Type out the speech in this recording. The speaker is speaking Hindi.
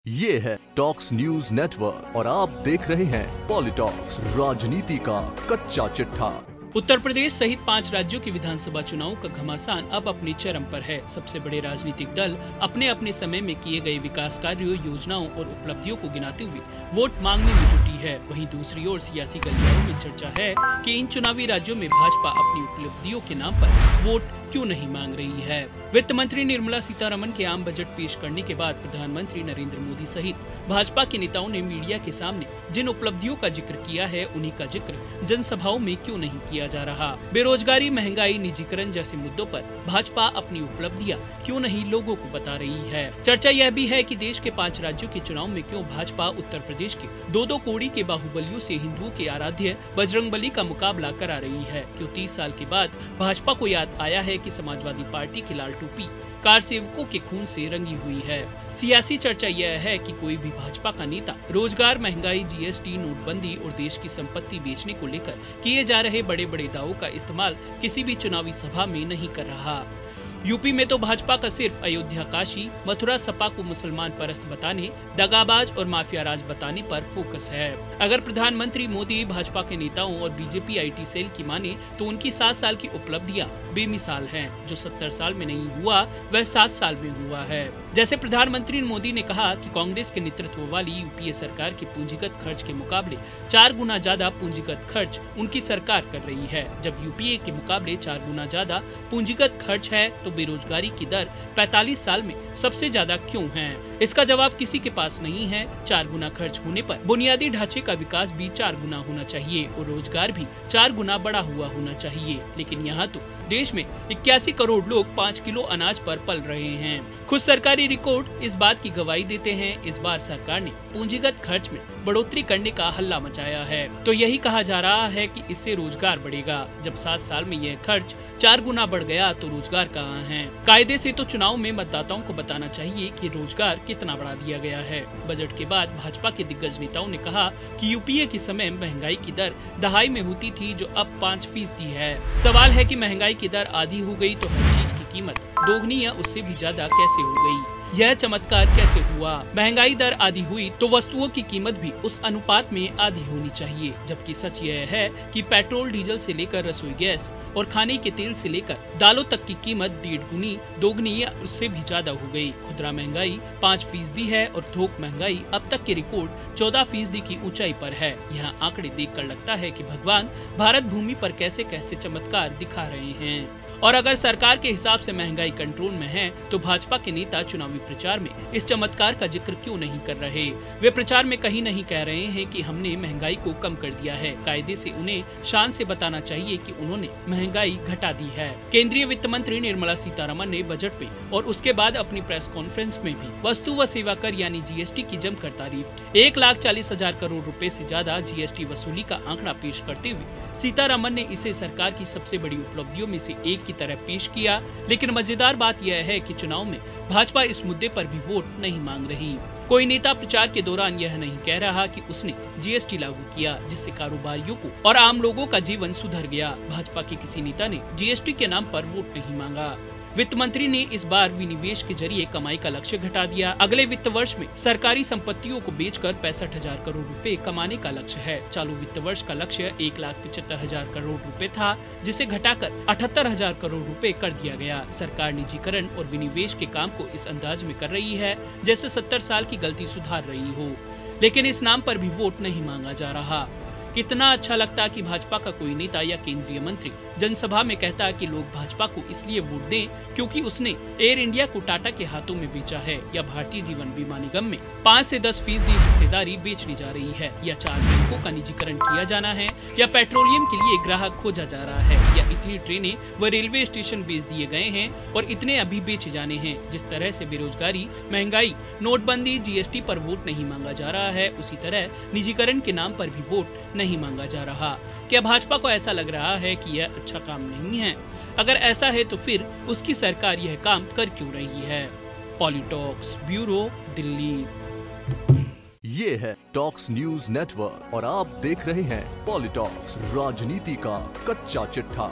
ये है टॉक्स न्यूज नेटवर्क और आप देख रहे हैं पॉलिटॉक्स, राजनीति का कच्चा चिट्ठा। उत्तर प्रदेश सहित 5 राज्यों के विधानसभा चुनावों का घमासान अब अपने चरम पर है। सबसे बड़े राजनीतिक दल अपने अपने समय में किए गए विकास कार्यों, योजनाओं और उपलब्धियों को गिनाते हुए वोट मांगने में जुटी है। वहीं दूसरी ओर सियासी गलियारों में चर्चा है कि इन चुनावी राज्यों में भाजपा अपनी उपलब्धियों के नाम पर वोट क्यों नहीं मांग रही है। वित्त मंत्री निर्मला सीतारमण के आम बजट पेश करने के बाद प्रधानमंत्री नरेंद्र मोदी सहित भाजपा के नेताओं ने मीडिया के सामने जिन उपलब्धियों का जिक्र किया है, उन्हीं का जिक्र जनसभाओं में क्यों नहीं किया जा रहा। बेरोजगारी, महंगाई, निजीकरण जैसे मुद्दों पर भाजपा अपनी उपलब्धियां क्यों नहीं लोगों को बता रही है। चर्चा यह भी है कि देश के 5 राज्यों के चुनाव में क्यों भाजपा उत्तर प्रदेश के 2-2 कोड़ी के बाहुबलियों से हिंदुओं के आराध्य बजरंगबली का मुकाबला करा रही है। क्यों 30 साल के बाद भाजपा को याद आया है कि समाजवादी पार्टी की लाल टोपी कार सेवकों के खून से रंगी हुई है। सियासी चर्चा यह है कि कोई भी भाजपा का नेता रोजगार, महंगाई, जीएसटी, नोटबंदी और देश की संपत्ति बेचने को लेकर किए जा रहे बड़े बड़े दावों का इस्तेमाल किसी भी चुनावी सभा में नहीं कर रहा। यूपी में तो भाजपा का सिर्फ अयोध्या, काशी, मथुरा, सपा को मुसलमान परस्त बताने, दगाबाज और माफिया राज बताने पर फोकस है। अगर प्रधानमंत्री मोदी भाजपा के नेताओं और बीजेपी आईटी सेल की माने तो उनकी 7 साल की उपलब्धियां बेमिसाल हैं। जो 70 साल में नहीं हुआ वह 7 साल में हुआ है। जैसे प्रधानमंत्री मोदी ने कहा कि कांग्रेस के नेतृत्व वाली यूपीए सरकार के पूंजीगत खर्च के मुकाबले 4 गुना ज्यादा पूंजीगत खर्च उनकी सरकार कर रही है। जब यूपीए के मुकाबले 4 गुना ज्यादा पूंजीगत खर्च है तो बेरोजगारी की दर 45 साल में सबसे ज्यादा क्यों है? इसका जवाब किसी के पास नहीं है। 4 गुना खर्च होने पर बुनियादी ढांचे का विकास भी 4 गुना होना चाहिए और रोजगार भी 4 गुना बढ़ा हुआ होना चाहिए। लेकिन यहाँ तो देश में 81 करोड़ लोग 5 किलो अनाज पर पल रहे हैं। खुद सरकारी रिकॉर्ड इस बात की गवाही देते हैं। इस बार सरकार ने पूंजीगत खर्च में बढ़ोतरी करने का हल्ला मचाया है तो यही कहा जा रहा है कि इससे रोजगार बढ़ेगा। जब 7 साल में यह खर्च 4 गुना बढ़ गया तो रोजगार कहाँ है? कायदे से तो चुनाव में मतदाताओं को बताना चाहिए कि रोजगार कितना बढ़ा दिया गया है। बजट के बाद भाजपा के दिग्गज नेताओं ने कहा कि यूपीए के समय महंगाई की दर दहाई में होती थी जो अब 5% है। सवाल है कि महंगाई की दर आधी हो गई तो हर चीज की कीमत दोगुनी या उससे भी ज्यादा कैसे हो गई? यह चमत्कार कैसे हुआ? महंगाई दर आधी हुई तो वस्तुओं की कीमत भी उस अनुपात में आधी होनी चाहिए। जबकि सच यह है कि पेट्रोल, डीजल से लेकर रसोई गैस और खाने के तेल से लेकर दालों तक की कीमत 1.5 गुनी, दोगुनी या उससे भी ज्यादा हो गई। खुदरा महंगाई 5% है और थोक महंगाई अब तक के रिकॉर्ड 14% की ऊंचाई पर है। यहाँ आंकड़े देखकर लगता है कि भगवान भारत भूमि पर कैसे कैसे चमत्कार दिखा रहे हैं। और अगर सरकार के हिसाब से महंगाई कंट्रोल में है तो भाजपा के नेता चुनावी प्रचार में इस चमत्कार का जिक्र क्यों नहीं कर रहे? वे प्रचार में कहीं नहीं कह रहे हैं कि हमने महंगाई को कम कर दिया है। कायदे से उन्हें शान से बताना चाहिए कि उन्होंने महंगाई घटा दी है। केंद्रीय वित्त मंत्री निर्मला सीतारमण ने बजट में और उसके बाद अपनी प्रेस कॉन्फ्रेंस में भी वस्तु व सेवा कर यानी जीएसटी की जमकर तारीफ की। 1,40,000 करोड़ रुपए से ज्यादा जीएसटी वसूली का आंकड़ा पेश करते हुए सीतारमण ने इसे सरकार की सबसे बड़ी उपलब्धियों में से एक की तरह पेश किया। लेकिन मजेदार बात यह है कि चुनाव में भाजपा इस मुद्दे पर भी वोट नहीं मांग रही। कोई नेता प्रचार के दौरान यह नहीं कह रहा कि उसने जीएसटी लागू किया जिससे कारोबारियों को और आम लोगों का जीवन सुधर गया। भाजपा के किसी नेता ने जीएसटी के नाम पर वोट नहीं मांगा। वित्त मंत्री ने इस बार विनिवेश के जरिए कमाई का लक्ष्य घटा दिया। अगले वित्त वर्ष में सरकारी संपत्तियों को बेचकर 65,000 करोड़ रुपए कमाने का लक्ष्य है। चालू वित्त वर्ष का लक्ष्य 1,75,000 करोड़ रुपए था जिसे घटाकर 78,000 करोड़ रुपए कर दिया गया। सरकार निजीकरण और विनिवेश के काम को इस अंदाज में कर रही है जैसे 70 साल की गलती सुधार रही हो। लेकिन इस नाम पर भी वोट नहीं मांगा जा रहा। कितना अच्छा लगता कि भाजपा का कोई नेता या केंद्रीय मंत्री जनसभा में कहता कि लोग भाजपा को इसलिए वोट दें क्योंकि उसने एयर इंडिया को टाटा के हाथों में बेचा है, या भारतीय जीवन बीमा निगम में 5 से 10% हिस्सेदारी बेचने जा रही है, या 4 बैंकों का निजीकरण किया जाना है, या पेट्रोलियम के लिए ग्राहक खोजा जा रहा है, या इतनी ट्रेनें व रेलवे स्टेशन बेच दिए गए हैं और इतने अभी बेचे जाने हैं। जिस तरह से बेरोजगारी, महंगाई, नोटबंदी, जीएसटी पर वोट नहीं मांगा जा रहा है, उसी तरह निजीकरण के नाम पर भी वोट नहीं मांगा जा रहा। क्या भाजपा को ऐसा लग रहा है कि यह अच्छा काम नहीं है? अगर ऐसा है तो फिर उसकी सरकार यह काम कर क्यों रही है? पॉलिटॉक्स ब्यूरो, दिल्ली। ये है टॉक्स न्यूज नेटवर्क और आप देख रहे हैं पॉलिटॉक्स, राजनीति का कच्चा चिट्ठा।